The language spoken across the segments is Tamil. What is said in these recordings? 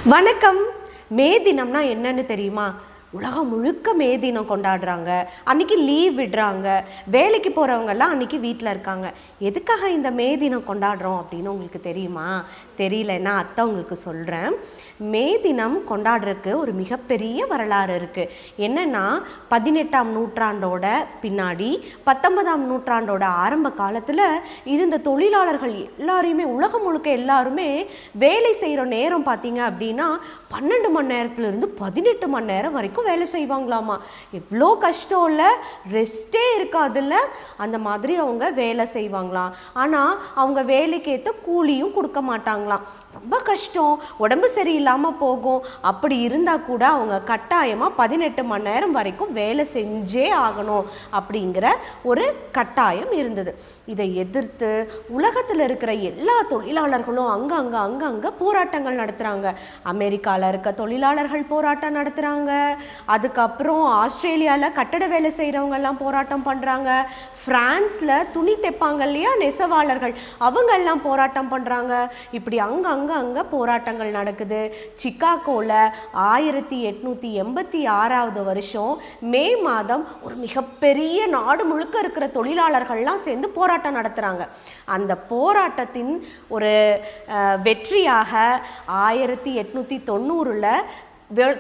வணக்கம். மே தினம்னா என்னன்னு தெரியுமா? உலகம் முழுக்க மே தினம் கொண்டாடுறாங்க. அன்றைக்கி லீவ் விடுறாங்க. வேலைக்கு போகிறவங்கெல்லாம் அன்றைக்கி வீட்டில் இருக்காங்க. எதுக்காக இந்த மே தினம் கொண்டாடுறோம் அப்படின்னு உங்களுக்கு தெரியுமா? தெரியலன்னா அத்தை உங்களுக்கு சொல்கிறேன். மே தினம் கொண்டாடுறதுக்கு ஒரு மிகப்பெரிய வரலாறு இருக்குது. என்னென்னா 18ஆம் நூற்றாண்டோட பின்னாடி 19ஆம் நூற்றாண்டோட ஆரம்ப காலத்தில் இருந்த தொழிலாளர்கள் எல்லாரையுமே, உலகம் முழுக்க எல்லாருமே வேலை செய்கிற நேரம் பார்த்தீங்க அப்படின்னா 12 மணி நேரத்துலேருந்து 18 மணி நேரம் வரைக்கும் வேலை செய்வாங்களாமா. எவ்வளோ கஷ்டம் இல்லை, ரெஸ்ட்டே இருக்காதுல்ல. அந்த மாதிரி அவங்க வேலை செய்வாங்களாம். ஆனால் அவங்க வேலைக்கு ஏற்ற கூலியும் கொடுக்க மாட்டாங்களாம். ரொம்ப கஷ்டம், உடம்பு சரியில்லாமல் போகும். அப்படி இருந்தால் கூட அவங்க கட்டாயமாக 18 மணி நேரம் வரைக்கும் வேலை செஞ்சே ஆகணும் அப்படிங்கிற ஒரு கட்டாயம் இருந்தது. இதை எதிர்த்து உலகத்தில் இருக்கிற எல்லா தொழிலாளர்களும் அங்கங்கே போராட்டங்கள் நடத்துகிறாங்க. அமெரிக்காவில் இருக்க தொழிலாளர்கள் போராட்டம் நடத்துகிறாங்க. அதுக்கப்புறம் ஆஸ்திரேலியாவில் கட்டட வேலை செய்கிறவங்கெல்லாம் போராட்டம் பண்ணுறாங்க. ஃப்ரான்ஸில் துணி தைப்பாங்க இல்லையா, நெசவாளர்கள், அவங்கெல்லாம் போராட்டம் பண்ணுறாங்க. இப்படி அங்கே போராட்டங்கள் நடக்குது. சிக்காகோவில் 1886 வருஷம் மே மாதம் ஒரு மிகப்பெரிய நாடு முழுக்க இருக்கிற தொழிலாளர்கள்லாம் சேர்ந்து போராட்டம் நடத்துகிறாங்க. அந்த போராட்டத்தின் ஒரு வெற்றியாக 1890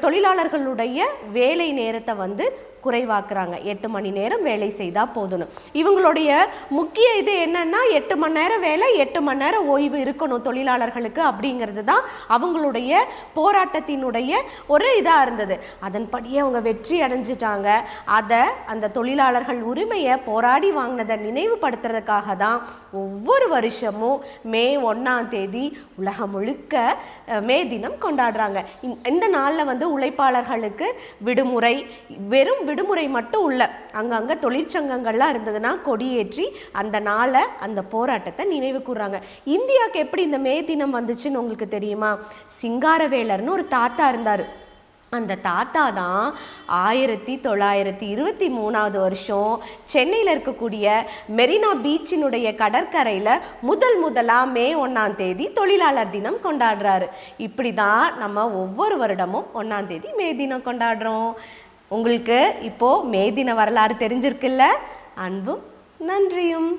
தொழிலாளர்களுடைய வேலை நேரத்தை குறைவாக்குறாங்க. 8 மணி நேரம் வேலை செய்தால் போதும். இவங்களுடைய முக்கிய இது என்னன்னா 8 மணி நேரம் வேலை, 8 மணி நேரம் ஓய்வு இருக்கணும் தொழிலாளர்களுக்கு அப்படிங்கிறது தான் அவங்களுடைய போராட்டத்தினுடைய ஒரு இதாக இருந்தது. அதன்படியே அவங்க வெற்றி அடைஞ்சிட்டாங்க. அதை அந்த தொழிலாளர்கள் உரிமையை போராடி வாங்கினதை நினைவுபடுத்துறதுக்காக தான் ஒவ்வொரு வருஷமும் மே 1ஆம் தேதி உலகம் முழுக்க மே தினம் கொண்டாடுறாங்க. இந்த நாளில் உழைப்பாளர்களுக்கு விடுமுறை, வெறும் விடுமுறை மட்டும் உள்ள அங்கங்கே தொழிற்சங்கங்கள்லாம் இருந்ததுன்னா கொடியேற்றி அந்த நாளை, அந்த போராட்டத்தை நினைவு கூறுறாங்க. இந்தியாவுக்கு எப்படி இந்த மே தினம் வந்துச்சுன்னு உங்களுக்கு தெரியுமா? சிங்காரவேலர்னு ஒரு தாத்தா இருந்தார். அந்த தாத்தா தான் 1923 வருஷம் சென்னையில் இருக்கக்கூடிய மெரினா பீச்சினுடைய கடற்கரையில் முதலாக மே 1ஆம் தேதி தொழிலாளர் தினம் கொண்டாடுறாரு. இப்படி தான் நம்ம ஒவ்வொரு வருடமும் 1ஆம் தேதி மே தினம் கொண்டாடுறோம். உங்களுக்கு இப்போது மே தின வரலாறு தெரிஞ்சிருக்குல்ல? அன்பும் நன்றியும்.